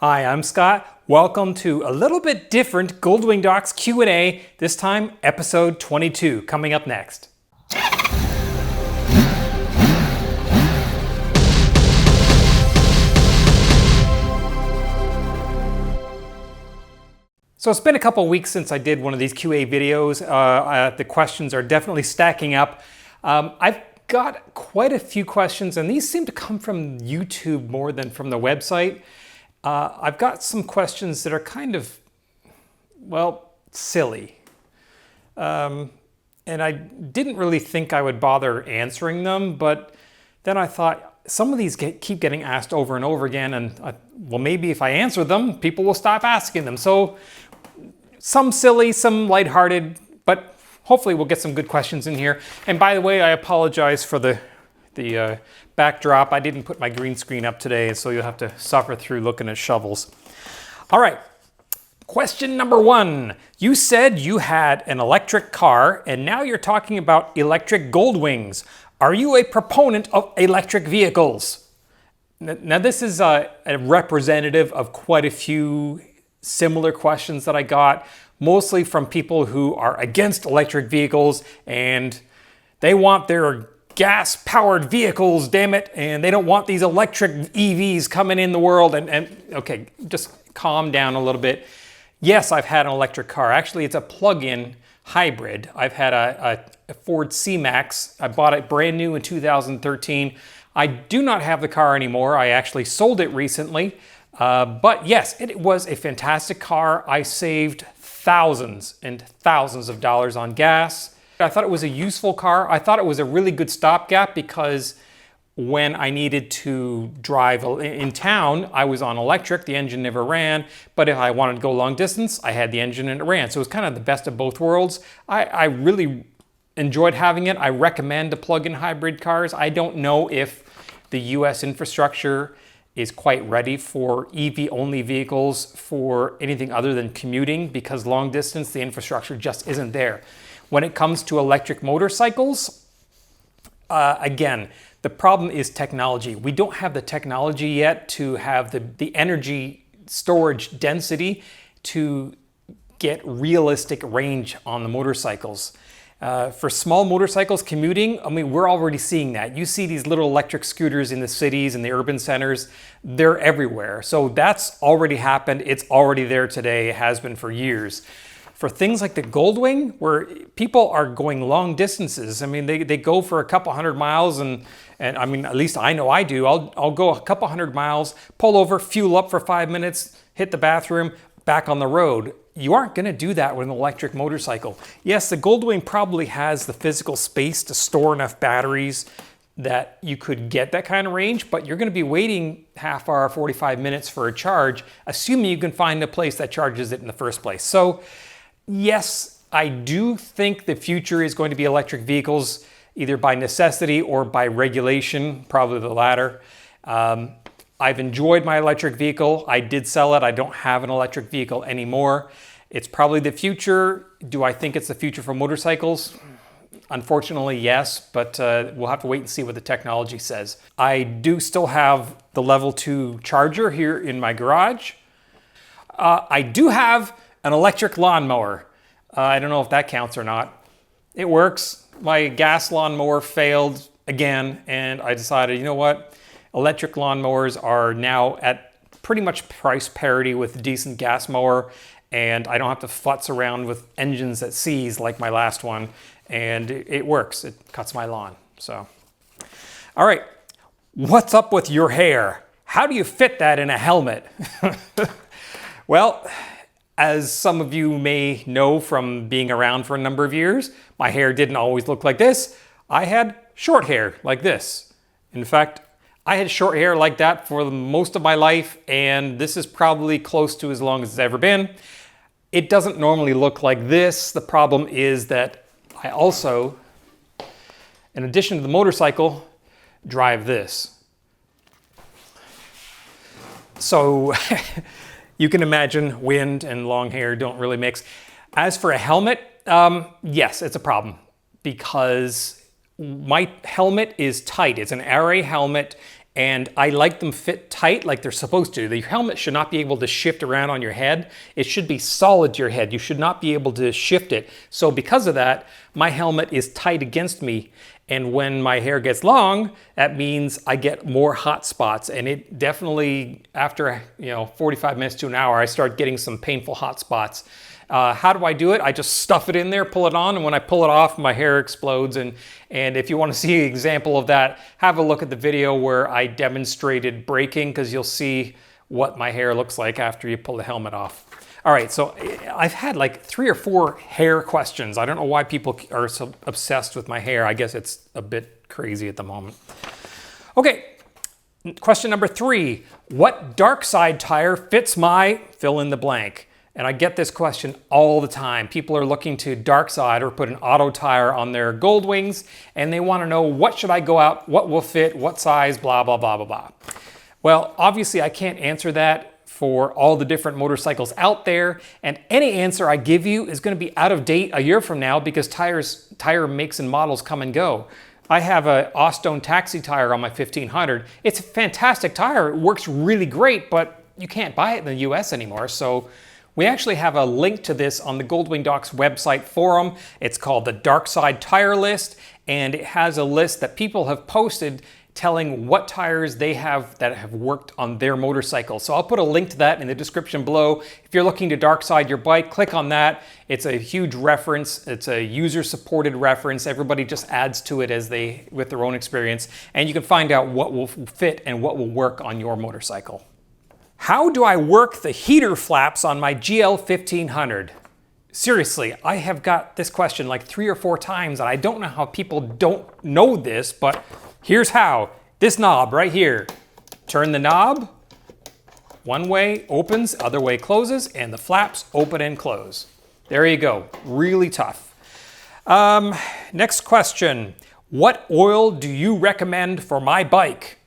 Hi, I'm Scott. Welcome to a little bit different Goldwing Docs Q&A, this time episode 22, coming up next. So it's been a couple weeks since I did one of these QA videos. The questions are definitely stacking up. I've got quite a few questions, and these seem to come from YouTube more than from the website. I've got some questions that are kind of, well, silly. And I didn't really think I would bother answering them, but then I thought some of these keep getting asked over and over again, and well, maybe if I answer them, people will stop asking them. So some silly, some lighthearted, but hopefully we'll get some good questions in here. And by the way, I apologize for the backdrop. I didn't put my green screen up today, so you'll have to suffer through looking at shovels. All right, question number one. You said you had an electric car, and now you're talking about electric Goldwings. Are you a proponent of electric vehicles? Now this is a representative of quite a few similar questions that I got, mostly from people who are against electric vehicles, and they want their gas-powered vehicles, damn it, and they don't want these electric EVs coming in the world. And okay, just calm down a little bit. Yes, I've had an electric car. Actually, it's a plug-in hybrid. I've had a Ford C-Max. I bought it brand new in 2013. I do not have the car anymore. I actually sold it recently. But yes, it was a fantastic car. I saved thousands and thousands of dollars on gas. I thought it was a useful car. I thought it was a really good stopgap because when I needed to drive in town, I was on electric, the engine never ran, but if I wanted to go long distance, I had the engine and it ran. So it was kind of the best of both worlds. I really enjoyed having it. I recommend the plug-in hybrid cars. I don't know if the US infrastructure is quite ready for EV-only vehicles for anything other than commuting, because long distance, the infrastructure just isn't there. When it comes to electric motorcycles, again, the problem is technology. We don't have the technology yet to have the energy storage density to get realistic range on the motorcycles. For small motorcycles commuting, I mean, we're already seeing that. You see these little electric scooters in the cities and the urban centers, they're everywhere. So that's already happened. It's already there today. It has been for years. For things like the Goldwing, where people are going long distances, I mean, they go for a couple hundred miles, and I mean, at least I know I do. I'll go a couple hundred miles, pull over, fuel up for 5 minutes, hit the bathroom, back on the road. You aren't going to do that with an electric motorcycle. Yes, the Goldwing probably has the physical space to store enough batteries that you could get that kind of range, but you're going to be waiting half hour, 45 minutes for a charge, assuming you can find a place that charges it in the first place. So yes, I do think the future is going to be electric vehicles, either by necessity or by regulation, probably the latter. I've enjoyed my electric vehicle. I did sell it. I don't have an electric vehicle anymore. It's probably the future. Do I think it's the future for motorcycles? Unfortunately, yes, but we'll have to wait and see what the technology says. I do still have the level 2 charger here in my garage. I do have an electric lawnmower. I don't know if that counts or not. It works. My gas lawnmower failed again, and I decided, you know what? Electric lawnmowers are now at pretty much price parity with a decent gas mower, and I don't have to futz around with engines that seize like my last one, and it works. It cuts my lawn. So, all right, what's up with your hair? How do you fit that in a helmet? Well, as some of you may know from being around for a number of years, my hair didn't always look like this. I had short hair like this. In fact, I had short hair like that for most of my life, and this is probably close to as long as it's ever been. It doesn't normally look like this. The problem is that I also, in addition to the motorcycle, drive this. So you can imagine wind and long hair don't really mix. As for a helmet, yes, it's a problem because my helmet is tight. It's an RA helmet, and I like them fit tight like they're supposed to. The helmet should not be able to shift around on your head. It should be solid to your head. You should not be able to shift it. So because of that, my helmet is tight against me. And when my hair gets long, that means I get more hot spots. And it definitely, after 45 minutes to an hour, I start getting some painful hot spots. How do I do it? I just stuff it in there, pull it on, and when I pull it off, my hair explodes. And if you want to see an example of that, have a look at the video where I demonstrated breaking, because you'll see what my hair looks like after you pull the helmet off. All right, so I've had like 3 or 4 hair questions. I don't know why people are so obsessed with my hair. I guess it's a bit crazy at the moment. Okay, question number 3. What Darkside tire fits my fill in the blank? And I get this question all the time. People are looking to Darkside or put an auto tire on their Goldwings, and they want to know, what should I go out, what will fit, what size, blah, blah, blah, blah, blah. Well, obviously I can't answer that for all the different motorcycles out there, and any answer I give you is going to be out of date a year from now, because tire makes and models come and go. I have a Ostone Taxi tire on my 1500. It's a fantastic tire. It works really great, but you can't buy it in the US anymore. So we actually have a link to this on the Goldwing Docs website forum. It's called the Darkside Tire List, and it has a list that people have posted telling what tires they have that have worked on their motorcycle. So I'll put a link to that in the description below. If you're looking to Darkside your bike, click on that. It's a huge reference. It's a user-supported reference. Everybody just adds to it with their own experience, and you can find out what will fit and what will work on your motorcycle. How do I work the heater flaps on my GL 1500? Seriously, I have got this question like 3 or 4 times, and I don't know how people don't know this, but here's how. This knob right here. Turn the knob. One way opens, other way closes, and the flaps open and close. There you go. Really tough. Next question. What oil do you recommend for my bike?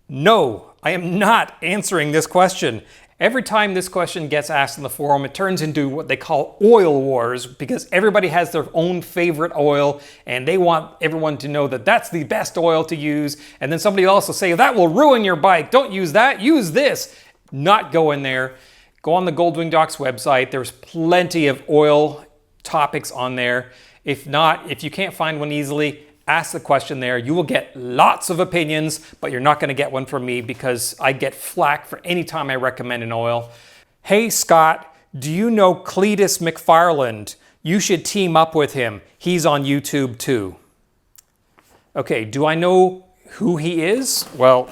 No, I am not answering this question. Every time this question gets asked in the forum, it turns into what they call oil wars, because everybody has their own favorite oil and they want everyone to know that that's the best oil to use. And then somebody else will say, that will ruin your bike. Don't use that, use this. Not go in there. Go on the Goldwing Docs website. There's plenty of oil topics on there. If not, if you can't find one easily, ask the question there. You will get lots of opinions, but you're not going to get one from me, because I get flack for any time I recommend an oil. Hey Scott, do you know Cleetus McFarland? You should team up with him. He's on YouTube too. Okay, do I know who he is? Well,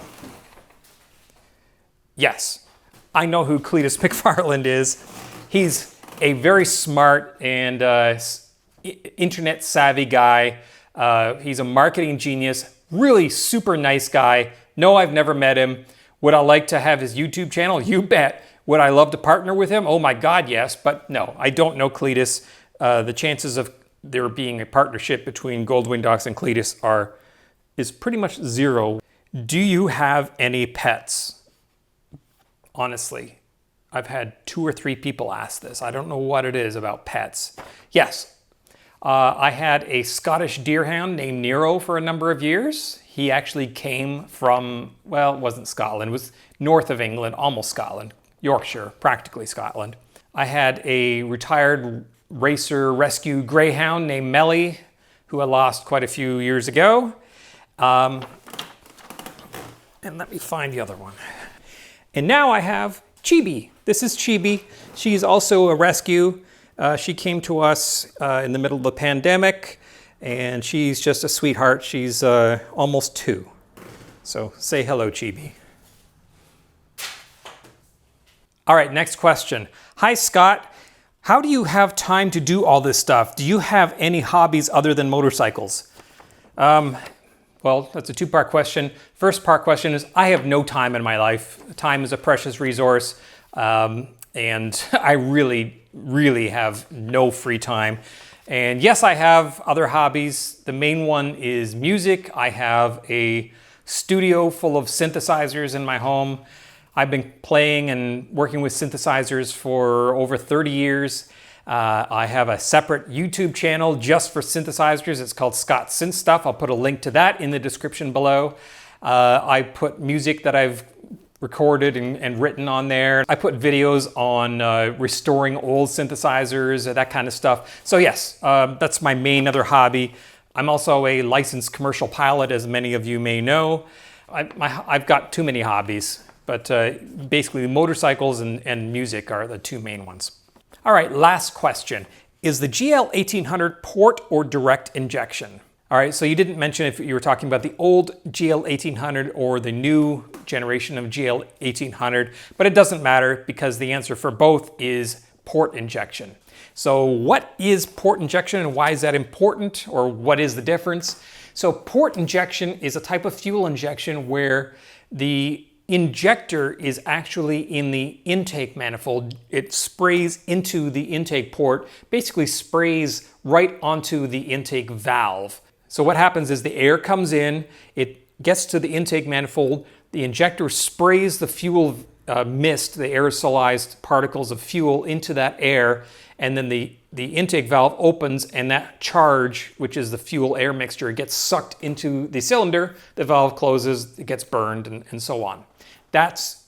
yes, I know who Cleetus McFarland is. He's a very smart and internet savvy guy. He's a marketing genius, really super nice guy. No, I've never met him. Would I like to have his YouTube channel? You bet. Would I love to partner with him? Oh my God, yes. But no, I don't know Cleetus. The chances of there being a partnership between Goldwing Docs and Cleetus is pretty much 0. Do you have any pets? Honestly, I've had 2 or 3 people ask this. I don't know what it is about pets. Yes. I had a Scottish deerhound named Nero for a number of years. He actually came from, well, it wasn't Scotland, it was north of England, almost Scotland, Yorkshire, practically Scotland. I had a retired racer rescue greyhound named Melly, who I lost quite a few years ago. And let me find the other one. And now I have Chibi. This is Chibi. She's also a rescue. She came to us in the middle of the pandemic, and she's just a sweetheart. She's almost 2. So say hello, Chibi. All right, next question. Hi, Scott. How do you have time to do all this stuff? Do you have any hobbies other than motorcycles? Well, that's a 2-part question. First part question is, I have no time in my life. Time is a precious resource, and I really have no free time. And yes, I have other hobbies. The main one is music. I have a studio full of synthesizers in my home. I've been playing and working with synthesizers for over 30 years. I have a separate YouTube channel just for synthesizers. It's called Scott Synth Stuff. I'll put a link to that in the description below. I put music that I've recorded and written on there. I put videos on restoring old synthesizers, that kind of stuff. So yes, that's my main other hobby. I'm also a licensed commercial pilot, as many of you may know. I've got too many hobbies, but basically motorcycles and music are the two main ones. All right, last question. Is the GL 1800 port or direct injection? All right, so you didn't mention if you were talking about the old GL 1800 or the new generation of GL 1800, but it doesn't matter because the answer for both is port injection. So what is port injection and why is that important, or what is the difference? So port injection is a type of fuel injection where the injector is actually in the intake manifold. It sprays into the intake port, basically sprays right onto the intake valve. So what happens is the air comes in, it gets to the intake manifold, the injector sprays the fuel mist, the aerosolized particles of fuel into that air, and then the intake valve opens and that charge, which is the fuel air mixture, gets sucked into the cylinder, the valve closes, it gets burned, and so on. That's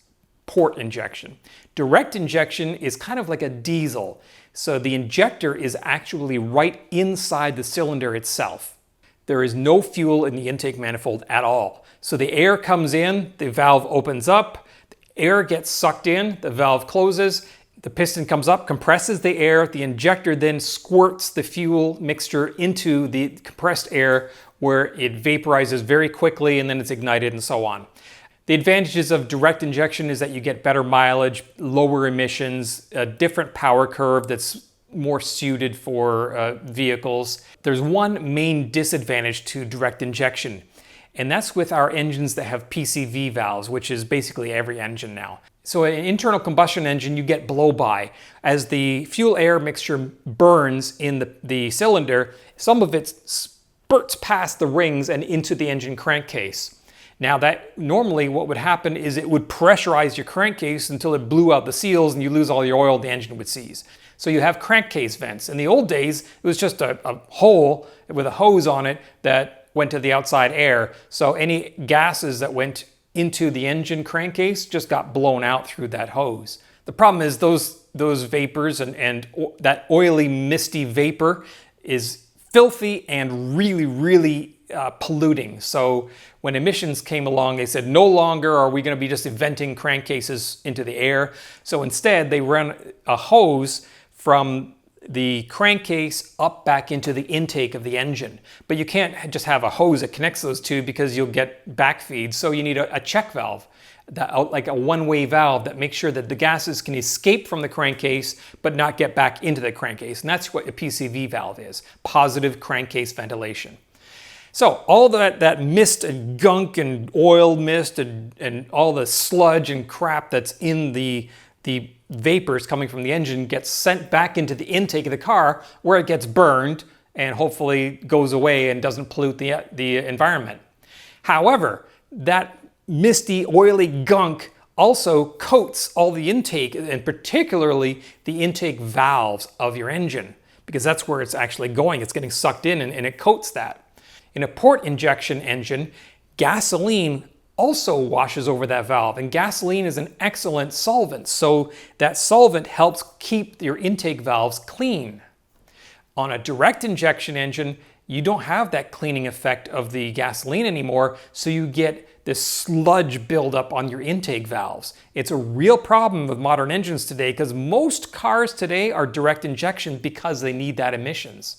port injection. Direct injection is kind of like a diesel. So the injector is actually right inside the cylinder itself. There is no fuel in the intake manifold at all. So the air comes in, the valve opens up, the air gets sucked in, the valve closes, the piston comes up, compresses the air, the injector then squirts the fuel mixture into the compressed air where it vaporizes very quickly and then it's ignited and so on. The advantages of direct injection is that you get better mileage, lower emissions, a different power curve that's more suited for vehicles. There's one main disadvantage to direct injection, and that's with our engines that have PCV valves, which is basically every engine now. So an internal combustion engine, you get blow-by. As the fuel-air mixture burns in the cylinder, some of it spurts past the rings and into the engine crankcase. Now that normally what would happen is it would pressurize your crankcase until it blew out the seals and you lose all your oil, the engine would seize. So you have crankcase vents. In the old days, it was just a hole with a hose on it that went to the outside air. So any gases that went into the engine crankcase just got blown out through that hose. The problem is those vapors and that oily, misty vapor is filthy and really polluting. So when emissions came along, they said no longer are we going to be just venting crankcases into the air. So instead, they ran a hose from the crankcase up back into the intake of the engine. But you can't just have a hose that connects those two because you'll get backfeed. So you need a check valve, like a one-way valve that makes sure that the gases can escape from the crankcase but not get back into the crankcase. And that's what a PCV valve is, positive crankcase ventilation. So all that mist and gunk and oil mist and all the sludge and crap that's in the vapors coming from the engine gets sent back into the intake of the car where it gets burned and hopefully goes away and doesn't pollute the environment. However, that misty, oily gunk also coats all the intake, and particularly the intake valves of your engine, because that's where it's actually going. It's getting sucked in and it coats that. In a port injection engine, gasoline also washes over that valve, and gasoline is an excellent solvent, so that solvent helps keep your intake valves clean. On a direct injection engine, you don't have that cleaning effect of the gasoline anymore, so you get this sludge buildup on your intake valves. It's a real problem with modern engines today because most cars today are direct injection because they need that emissions.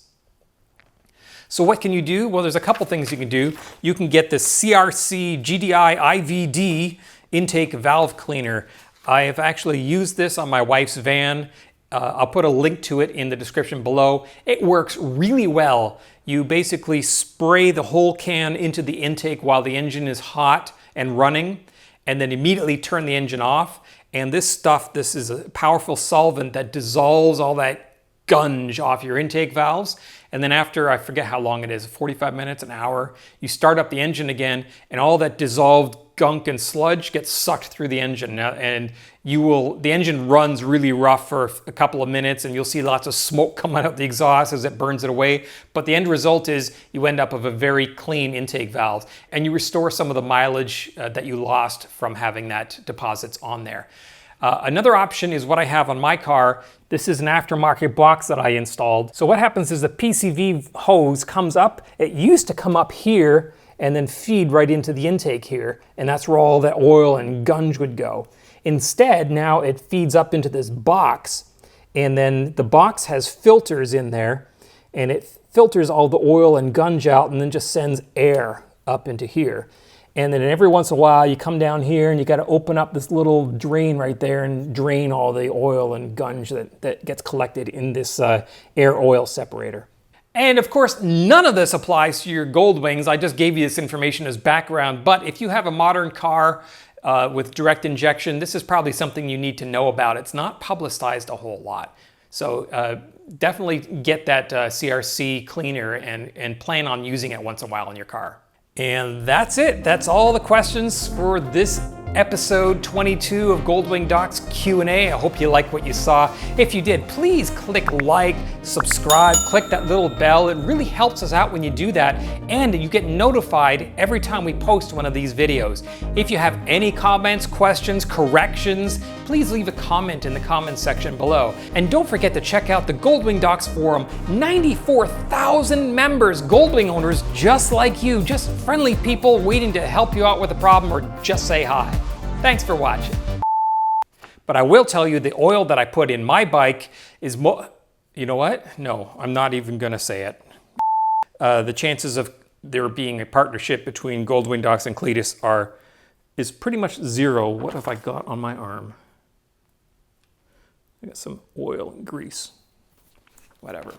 So what can you do? Well, there's a couple things you can do. You can get the CRC GDI IVD intake valve cleaner. I have actually used this on my wife's van. I'll put a link to it in the description below. It works really well. You basically spray the whole can into the intake while the engine is hot and running, and then immediately turn the engine off. And this is a powerful solvent that dissolves all that gunge off your intake valves. And then after, I forget how long it is, 45 minutes, an hour, you start up the engine again, and all that dissolved gunk and sludge gets sucked through the engine. And the engine runs really rough for a couple of minutes, and you'll see lots of smoke coming out the exhaust as it burns it away. But the end result is you end up with a very clean intake valve, and you restore some of the mileage that you lost from having that deposits on there. Another option is what I have on my car. This is an aftermarket box that I installed. So what happens is the PCV hose comes up. It used to come up here and then feed right into the intake here. And that's where all that oil and gunge would go. Instead, now it feeds up into this box, and then the box has filters in there, and it filters all the oil and gunge out and then just sends air up into here. And then every once in a while you come down here and you got to open up this little drain right there and drain all the oil and gunge that gets collected in this air oil separator. And of course, none of this applies to your Goldwings. I just gave you this information as background, but if you have a modern car with direct injection, this is probably something you need to know about. It's not publicized a whole lot. So definitely get that CRC cleaner and plan on using it once in a while in your car. And that's it. That's all the questions for this episode 22 of Goldwing Docs Q&A. I hope you like what you saw. If you did, please click like, subscribe, click that little bell. It really helps us out when you do that, and you get notified every time we post one of these videos. If you have any comments, questions, corrections, please leave a comment in the comments section below. And don't forget to check out the Goldwing Docs forum. 94,000 members, Goldwing owners just like you, just friendly people waiting to help you out with a problem or just say hi. Thanks for watching. But I will tell you, the oil that I put in my bike is you know what? No, I'm not even gonna say it. The chances of there being a partnership between Goldwing Docs and Cleetus is pretty much zero. What have I got on my arm? I got some oil and grease. Whatever.